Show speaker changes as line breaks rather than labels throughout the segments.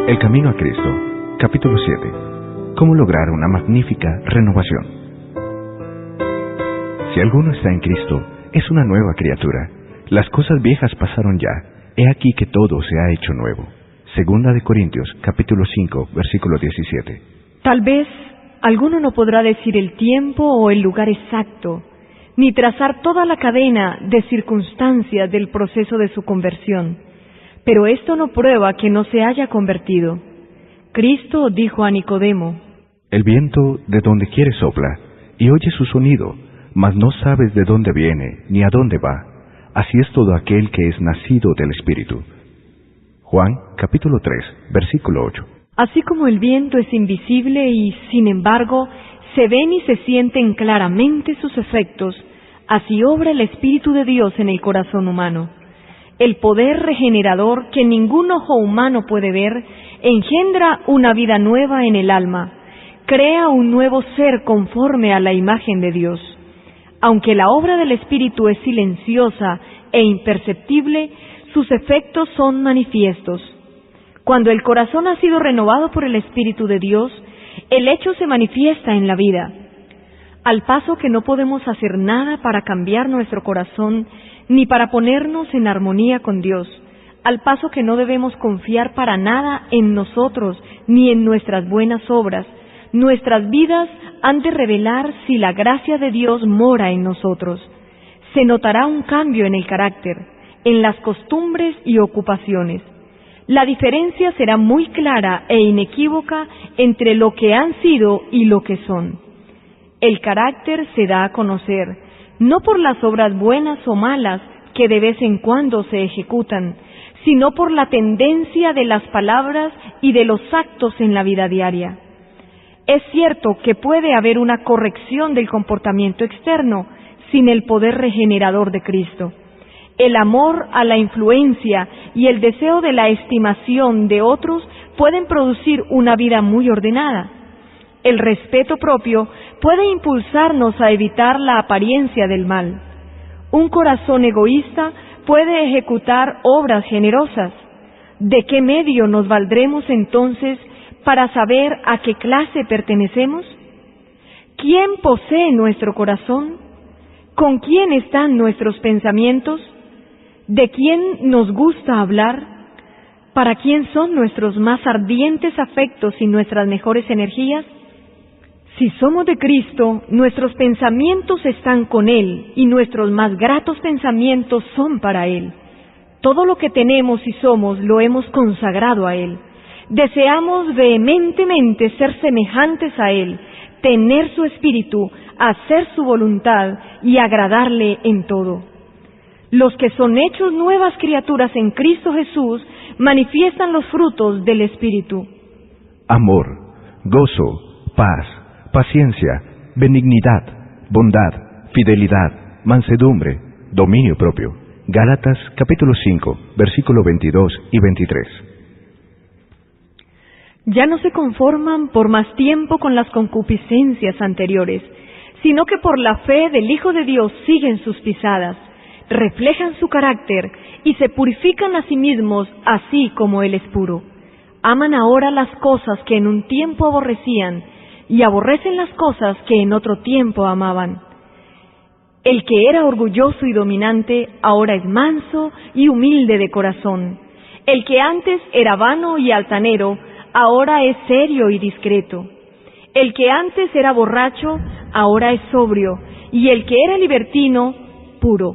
El camino a Cristo, capítulo 7. ¿Cómo lograr una magnífica renovación? Si alguno está en Cristo, es una nueva criatura. Las cosas viejas pasaron ya. He aquí que todo se ha hecho nuevo. Segunda de Corintios, capítulo 5, versículo 17.
Tal vez alguno no podrá decir el tiempo o el lugar exacto, ni trazar toda la cadena de circunstancias del proceso de su conversión. Pero esto no prueba que no se haya convertido. Cristo dijo a Nicodemo:
El viento de donde quiere sopla, y oye su sonido, mas no sabes de dónde viene, ni a dónde va. Así es todo aquel que es nacido del Espíritu. Juan, capítulo 3, versículo 8.
Así como el viento es invisible y, sin embargo, se ven y se sienten claramente sus efectos, así obra el Espíritu de Dios en el corazón humano. El poder regenerador que ningún ojo humano puede ver engendra una vida nueva en el alma, crea un nuevo ser conforme a la imagen de Dios. Aunque la obra del Espíritu es silenciosa e imperceptible, sus efectos son manifiestos. Cuando el corazón ha sido renovado por el Espíritu de Dios, el hecho se manifiesta en la vida. Al paso que no podemos hacer nada para cambiar nuestro corazón, ni para ponernos en armonía con Dios, al paso que no debemos confiar para nada en nosotros ni en nuestras buenas obras, nuestras vidas han de revelar si la gracia de Dios mora en nosotros. Se notará un cambio en el carácter, en las costumbres y ocupaciones. La diferencia será muy clara e inequívoca entre lo que han sido y lo que son. El carácter se da a conocer, no por las obras buenas o malas que de vez en cuando se ejecutan, sino por la tendencia de las palabras y de los actos en la vida diaria. Es cierto que puede haber una corrección del comportamiento externo sin el poder regenerador de Cristo. El amor a la influencia y el deseo de la estimación de otros pueden producir una vida muy ordenada. El respeto propio puede impulsarnos a evitar la apariencia del mal. Un corazón egoísta puede ejecutar obras generosas. ¿De qué medio nos valdremos entonces para saber a qué clase pertenecemos? ¿Quién posee nuestro corazón? ¿Con quién están nuestros pensamientos? ¿De quién nos gusta hablar? ¿Para quién son nuestros más ardientes afectos y nuestras mejores energías? Si somos de Cristo, nuestros pensamientos están con Él y nuestros más gratos pensamientos son para Él. Todo lo que tenemos y somos lo hemos consagrado a Él. Deseamos vehementemente ser semejantes a Él, tener su espíritu, hacer su voluntad y agradarle en todo. Los que son hechos nuevas criaturas en Cristo Jesús manifiestan los frutos del Espíritu:
amor, gozo, paz, paciencia, benignidad, bondad, fidelidad, mansedumbre, dominio propio. Gálatas capítulo 5, versículo 22 y 23.
Ya no se conforman por más tiempo con las concupiscencias anteriores, sino que por la fe del Hijo de Dios siguen sus pisadas, reflejan su carácter y se purifican a sí mismos así como Él es puro. Aman ahora las cosas que en un tiempo aborrecían y aborrecen las cosas que en otro tiempo amaban. El que era orgulloso y dominante ahora es manso y humilde de corazón. El que antes era vano y altanero ahora es serio y discreto. El que antes era borracho ahora es sobrio, y el que era libertino, puro.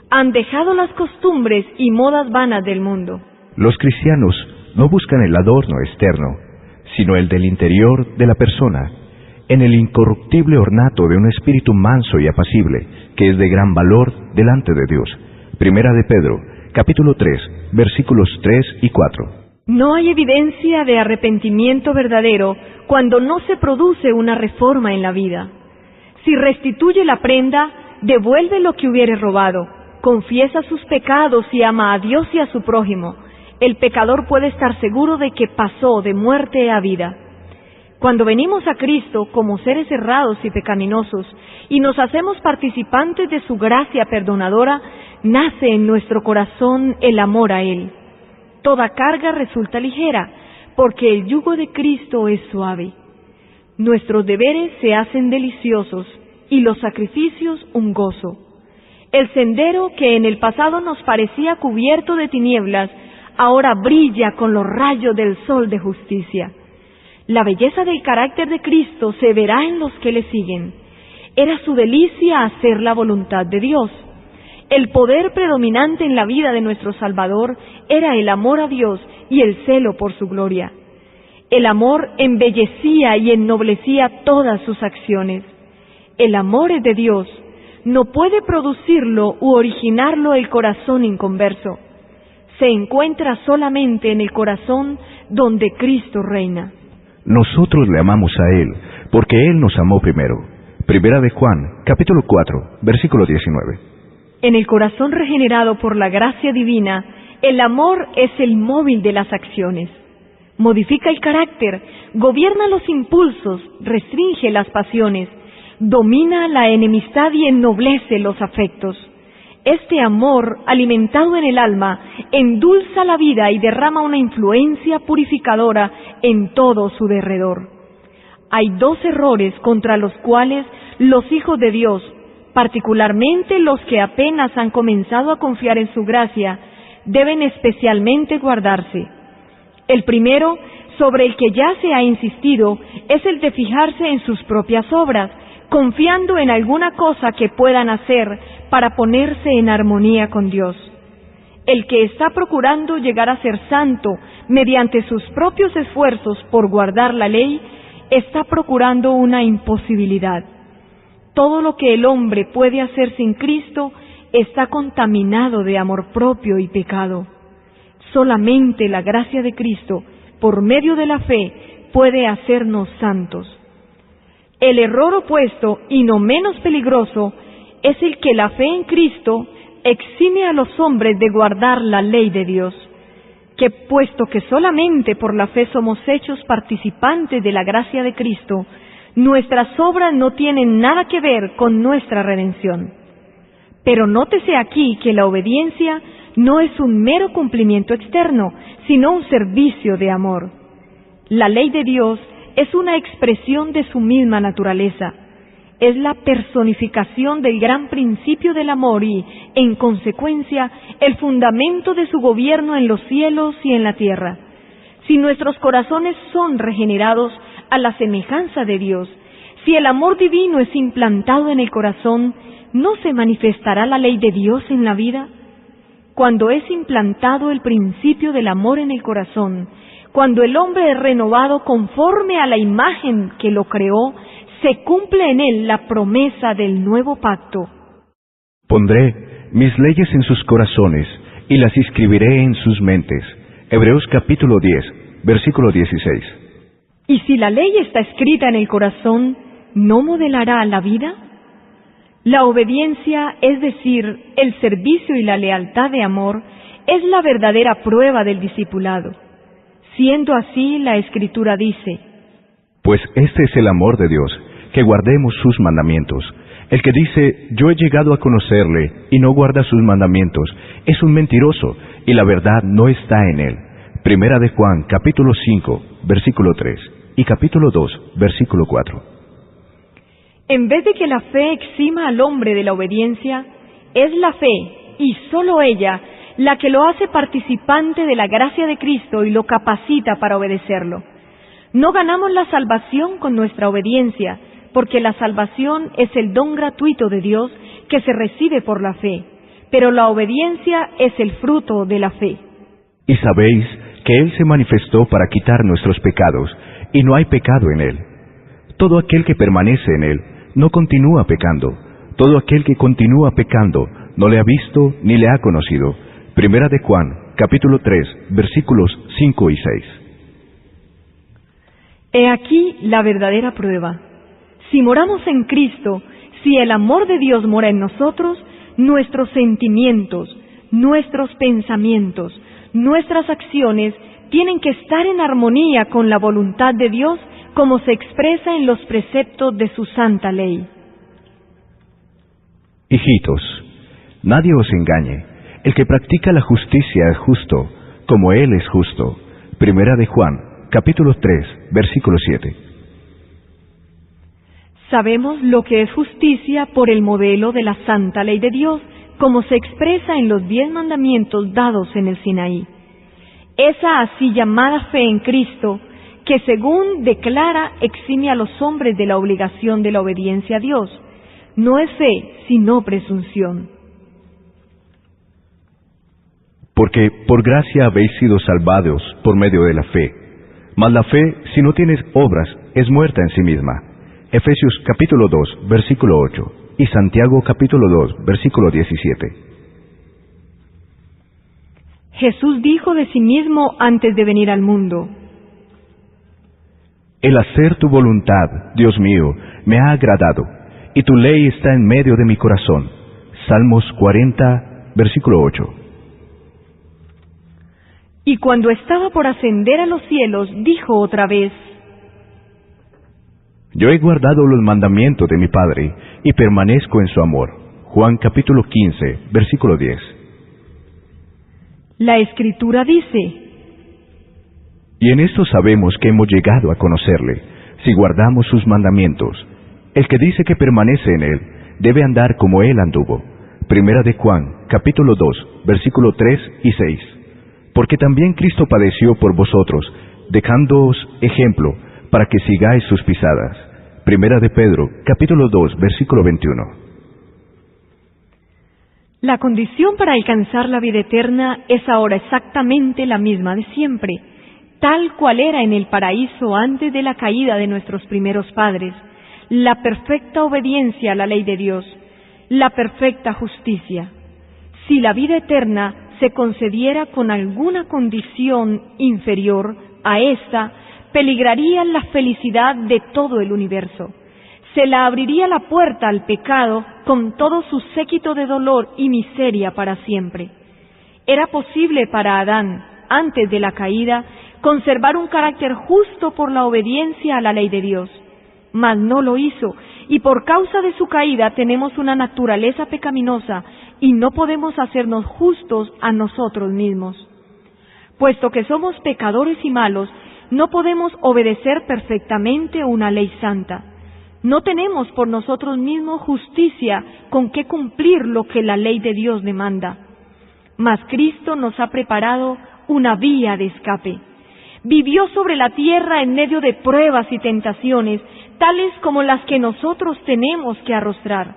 Han dejado las costumbres y modas vanas del mundo.
Los cristianos no buscan el adorno externo, sino el del interior de la persona, en el incorruptible ornato de un espíritu manso y apacible, que es de gran valor delante de Dios. Primera de Pedro, capítulo 3, versículos 3 y 4.
No hay evidencia de arrepentimiento verdadero cuando no se produce una reforma en la vida. Si restituye la prenda, devuelve lo que hubiere robado, confiesa sus pecados y ama a Dios y a su prójimo. El pecador puede estar seguro de que pasó de muerte a vida. Cuando venimos a Cristo como seres errados y pecaminosos y nos hacemos participantes de su gracia perdonadora, nace en nuestro corazón el amor a Él. Toda carga resulta ligera, porque el yugo de Cristo es suave. Nuestros deberes se hacen deliciosos y los sacrificios un gozo. El sendero que en el pasado nos parecía cubierto de tinieblas, ahora brilla con los rayos del sol de justicia. La belleza del carácter de Cristo se verá en los que le siguen. Era su delicia hacer la voluntad de Dios. El poder predominante en la vida de nuestro Salvador era el amor a Dios y el celo por su gloria. El amor embellecía y ennoblecía todas sus acciones. El amor es de Dios. No puede producirlo u originarlo el corazón inconverso. Se encuentra solamente en el corazón donde Cristo reina.
Nosotros le amamos a Él, porque Él nos amó primero. Primera de Juan, capítulo 4, versículo 19.
En el corazón regenerado por la gracia divina, el amor es el móvil de las acciones. Modifica el carácter, gobierna los impulsos, restringe las pasiones, domina la enemistad y ennoblece los afectos. Este amor, alimentado en el alma, endulza la vida y derrama una influencia purificadora en todo su derredor. Hay dos errores contra los cuales los hijos de Dios, particularmente los que apenas han comenzado a confiar en su gracia, deben especialmente guardarse. El primero, sobre el que ya se ha insistido, es el de fijarse en sus propias obras, confiando en alguna cosa que puedan hacer para ponerse en armonía con Dios. El que está procurando llegar a ser santo mediante sus propios esfuerzos por guardar la ley, está procurando una imposibilidad. Todo lo que el hombre puede hacer sin Cristo está contaminado de amor propio y pecado. Solamente la gracia de Cristo, por medio de la fe, puede hacernos santos. El error opuesto, y no menos peligroso, es el que la fe en Cristo exime a los hombres de guardar la ley de Dios, que puesto que solamente por la fe somos hechos participantes de la gracia de Cristo, nuestras obras no tienen nada que ver con nuestra redención. Pero nótese aquí que la obediencia no es un mero cumplimiento externo, sino un servicio de amor. La ley de Dios es una expresión de su misma naturaleza. Es la personificación del gran principio del amor y, en consecuencia, el fundamento de su gobierno en los cielos y en la tierra. Si nuestros corazones son regenerados a la semejanza de Dios, si el amor divino es implantado en el corazón, ¿no se manifestará la ley de Dios en la vida? Cuando es implantado el principio del amor en el corazón, cuando el hombre es renovado conforme a la imagen que lo creó, se cumple en él la promesa del nuevo pacto.
Pondré mis leyes en sus corazones y las inscribiré en sus mentes. Hebreos capítulo 10, versículo 16.
Y si la ley está escrita en el corazón, ¿no modelará la vida? La obediencia, es decir, el servicio y la lealtad de amor, es la verdadera prueba del discipulado. Siendo así, la Escritura dice:
Pues este es el amor de Dios, que guardemos sus mandamientos. El que dice, yo he llegado a conocerle, y no guarda sus mandamientos, es un mentiroso, y la verdad no está en él. Primera de Juan, capítulo 5, versículo 3, y capítulo 2, versículo 4.
En vez de que la fe exima al hombre de la obediencia, es la fe, y sólo ella, la que lo hace participante de la gracia de Cristo y lo capacita para obedecerlo. No ganamos la salvación con nuestra obediencia, porque la salvación es el don gratuito de Dios que se recibe por la fe, pero la obediencia es el fruto de la fe.
Y sabéis que Él se manifestó para quitar nuestros pecados, y no hay pecado en Él. Todo aquel que permanece en Él no continúa pecando. Todo aquel que continúa pecando no le ha visto ni le ha conocido. Primera de Juan, capítulo 3, versículos 5 y 6.
He aquí la verdadera prueba. Si moramos en Cristo, si el amor de Dios mora en nosotros, nuestros sentimientos, nuestros pensamientos, nuestras acciones tienen que estar en armonía con la voluntad de Dios, como se expresa en los preceptos de su santa ley.
Hijitos, nadie os engañe. El que practica la justicia es justo, como Él es justo. Primera de Juan, capítulo 3, versículo 7.
Sabemos lo que es justicia por el modelo de la santa ley de Dios, como se expresa en los 10 mandamientos dados en el Sinaí. Esa así llamada fe en Cristo, que según declara exime a los hombres de la obligación de la obediencia a Dios, no es fe, sino presunción.
Porque por gracia habéis sido salvados por medio de la fe. Mas la fe, si no tienes obras, es muerta en sí misma. Efesios capítulo 2, versículo 8, y Santiago capítulo 2, versículo 17.
Jesús dijo de sí mismo antes de venir al mundo:
El hacer tu voluntad, Dios mío, me ha agradado, y tu ley está en medio de mi corazón. Salmos 40, versículo 8.
Y cuando estaba por ascender a los cielos, dijo otra vez:
Yo he guardado los mandamientos de mi Padre, y permanezco en su amor. Juan capítulo 15, versículo 10.
La Escritura dice:
Y en esto sabemos que hemos llegado a conocerle, si guardamos sus mandamientos. El que dice que permanece en él, debe andar como él anduvo. Primera de Juan, capítulo 2, versículo 3 y 6. Porque también Cristo padeció por vosotros, dejándoos ejemplo, para que sigáis sus pisadas. Primera de Pedro, capítulo 2, versículo 21.
La condición para alcanzar la vida eterna es ahora exactamente la misma de siempre, tal cual era en el paraíso antes de la caída de nuestros primeros padres, la perfecta obediencia a la ley de Dios, la perfecta justicia. Si la vida eterna se concediera con alguna condición inferior a esta, peligraría la felicidad de todo el universo. Se la abriría la puerta al pecado con todo su séquito de dolor y miseria para siempre. Era posible para Adán, antes de la caída, conservar un carácter justo por la obediencia a la ley de Dios, mas no lo hizo, y por causa de su caída tenemos una naturaleza pecaminosa y no podemos hacernos justos a nosotros mismos. Puesto que somos pecadores y malos, no podemos obedecer perfectamente una ley santa. No tenemos por nosotros mismos justicia con que cumplir lo que la ley de Dios demanda. Mas Cristo nos ha preparado una vía de escape. Vivió sobre la tierra en medio de pruebas y tentaciones, tales como las que nosotros tenemos que arrostrar.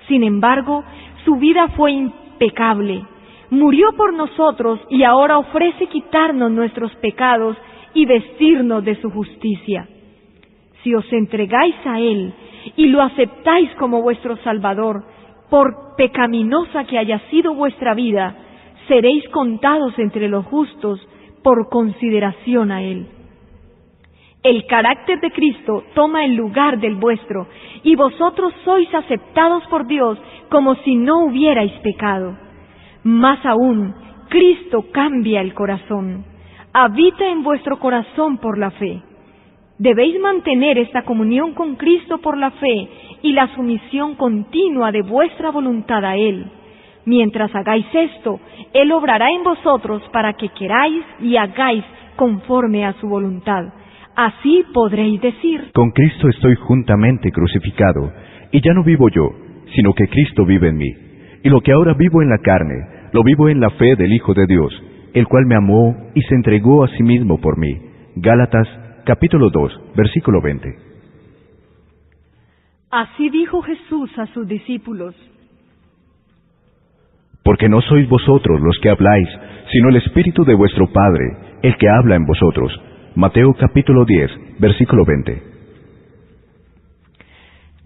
Sin embargo, su vida fue impecable. Murió por nosotros y ahora ofrece quitarnos nuestros pecados y vestirnos de su justicia. Si os entregáis a Él y lo aceptáis como vuestro Salvador, por pecaminosa que haya sido vuestra vida, seréis contados entre los justos por consideración a Él. El carácter de Cristo toma el lugar del vuestro, y vosotros sois aceptados por Dios como si no hubierais pecado. Más aún, Cristo cambia el corazón. Habita en vuestro corazón por la fe. Debéis mantener esta comunión con Cristo por la fe y la sumisión continua de vuestra voluntad a Él. Mientras hagáis esto, Él obrará en vosotros para que queráis y hagáis conforme a su voluntad. Así podréis decir:
Con Cristo estoy juntamente crucificado, y ya no vivo yo, sino que Cristo vive en mí. Y lo que ahora vivo en la carne, lo vivo en la fe del Hijo de Dios, el cual me amó y se entregó a sí mismo por mí. Gálatas capítulo 2, versículo 20.
Así dijo Jesús a sus discípulos:
Porque no sois vosotros los que habláis, sino el Espíritu de vuestro Padre, el que habla en vosotros. Mateo capítulo 10, versículo 20.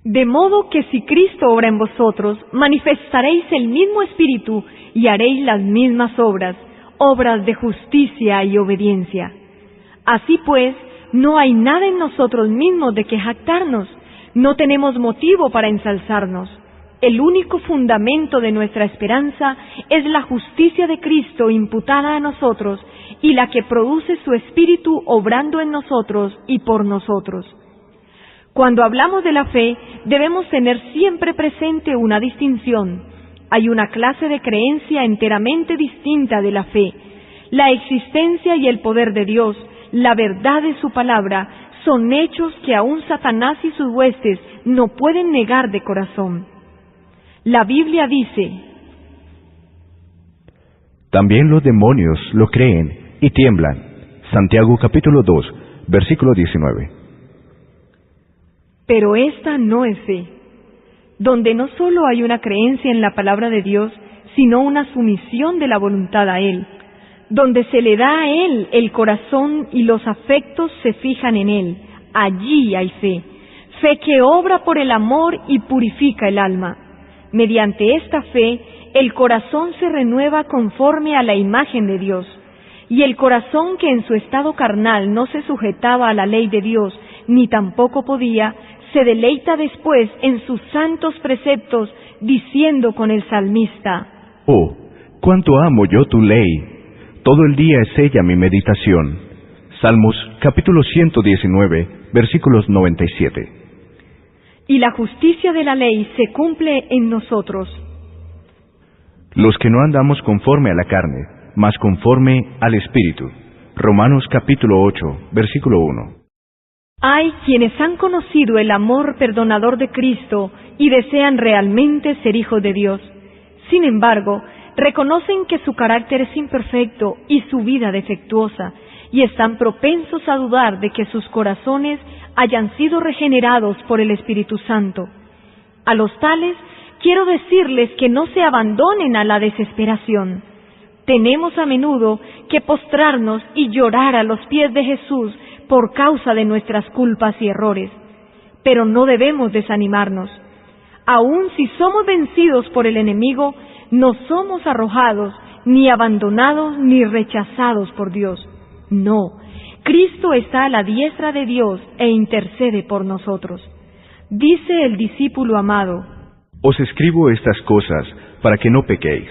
De modo que si Cristo obra en vosotros, manifestaréis el mismo Espíritu y haréis las mismas obras, obras de justicia y obediencia. Así pues, no hay nada en nosotros mismos de que jactarnos, no tenemos motivo para ensalzarnos. El único fundamento de nuestra esperanza es la justicia de Cristo imputada a nosotros y la que produce su Espíritu obrando en nosotros y por nosotros. Cuando hablamos de la fe, debemos tener siempre presente una distinción. Hay una clase de creencia enteramente distinta de la fe: la existencia y el poder de Dios, la verdad de su palabra, son hechos que aún Satanás y sus huestes no pueden negar de corazón. La Biblia dice:
también los demonios lo creen y tiemblan. Santiago capítulo 2, versículo 19.
Pero esta no es fe, donde no solo hay una creencia en la palabra de Dios, sino una sumisión de la voluntad a Él, donde se le da a Él el corazón y los afectos se fijan en Él. Allí hay fe, fe que obra por el amor y purifica el alma. Mediante esta fe, el corazón se renueva conforme a la imagen de Dios, y el corazón que en su estado carnal no se sujetaba a la ley de Dios, ni tampoco podía, se deleita después en sus santos preceptos, diciendo con el salmista:
oh, cuánto amo yo tu ley, todo el día es ella mi meditación. Salmos capítulo 119, versículos 97.
Y la justicia de la ley se cumple en nosotros,
los que no andamos conforme a la carne, mas conforme al Espíritu. Romanos capítulo 8, versículo 1.
Hay quienes han conocido el amor perdonador de Cristo y desean realmente ser hijos de Dios. Sin embargo, reconocen que su carácter es imperfecto y su vida defectuosa, y están propensos a dudar de que sus corazones hayan sido regenerados por el Espíritu Santo. A los tales, quiero decirles que no se abandonen a la desesperación. Tenemos a menudo que postrarnos y llorar a los pies de Jesús por causa de nuestras culpas y errores. Pero no debemos desanimarnos. Aun si somos vencidos por el enemigo, no somos arrojados, ni abandonados, ni rechazados por Dios. No, Cristo está a la diestra de Dios e intercede por nosotros. Dice el discípulo amado:
os escribo estas cosas para que no pequéis.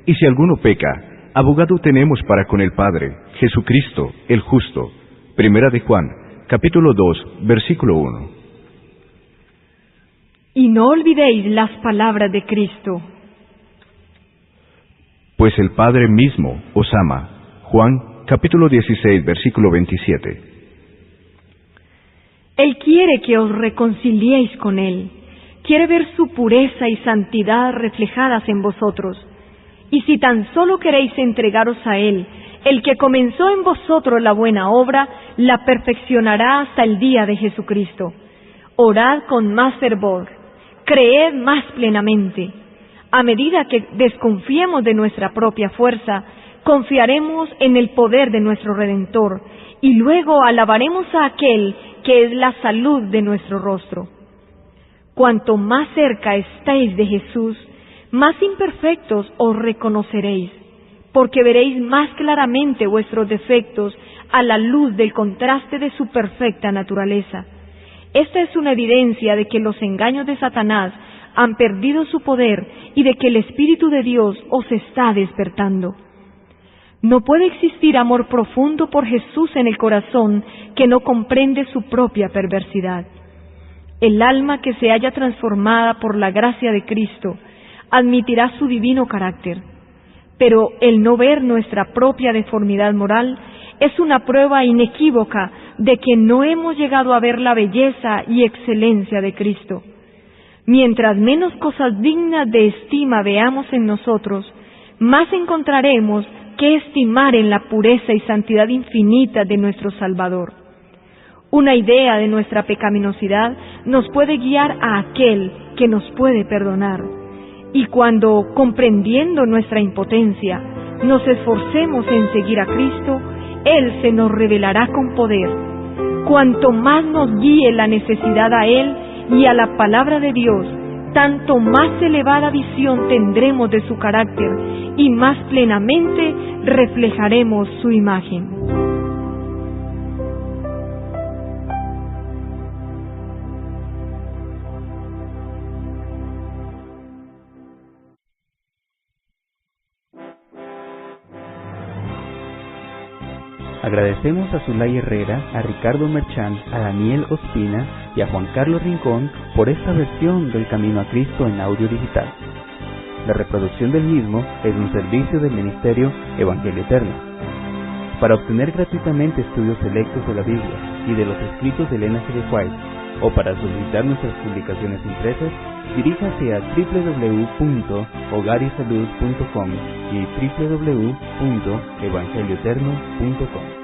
Y si alguno peca, abogado tenemos para con el Padre, Jesucristo, el justo. Primera de Juan, capítulo 2, versículo 1.
Y no olvidéis las palabras de Cristo:
pues el Padre mismo os ama. Juan, capítulo 16, versículo 27.
Él quiere que os reconciliéis con Él. Quiere ver su pureza y santidad reflejadas en vosotros. Y si tan solo queréis entregaros a Él, el que comenzó en vosotros la buena obra, la perfeccionará hasta el día de Jesucristo. Orad con más fervor, creed más plenamente. A medida que desconfiemos de nuestra propia fuerza, confiaremos en el poder de nuestro Redentor, y luego alabaremos a aquel que es la salud de nuestro rostro. Cuanto más cerca estéis de Jesús, más imperfectos os reconoceréis, porque veréis más claramente vuestros defectos a la luz del contraste de su perfecta naturaleza. Esta es una evidencia de que los engaños de Satanás han perdido su poder y de que el Espíritu de Dios os está despertando. No puede existir amor profundo por Jesús en el corazón que no comprende su propia perversidad. El alma que se haya transformada por la gracia de Cristo admitirá su divino carácter, pero el no ver nuestra propia deformidad moral es una prueba inequívoca de que no hemos llegado a ver la belleza y excelencia de Cristo. Mientras menos cosas dignas de estima veamos en nosotros, más encontraremos que estimar en la pureza y santidad infinita de nuestro Salvador. Una idea de nuestra pecaminosidad nos puede guiar a aquel que nos puede perdonar. Y cuando, comprendiendo nuestra impotencia, nos esforcemos en seguir a Cristo, Él se nos revelará con poder. Cuanto más nos guíe la necesidad a Él y a la palabra de Dios, tanto más elevada visión tendremos de su carácter y más plenamente reflejaremos su imagen.
Agradecemos a Zulay Herrera, a Ricardo Merchán, a Daniel Ospina y a Juan Carlos Rincón por esta versión del Camino a Cristo en audio digital. La reproducción del mismo es un servicio del Ministerio Evangelio Eterno. Para obtener gratuitamente estudios selectos de la Biblia y de los escritos de Elena G. de White, o para solicitar nuestras publicaciones impresas, diríjase a www.hogarysalud.com y www.evangelioeterno.com.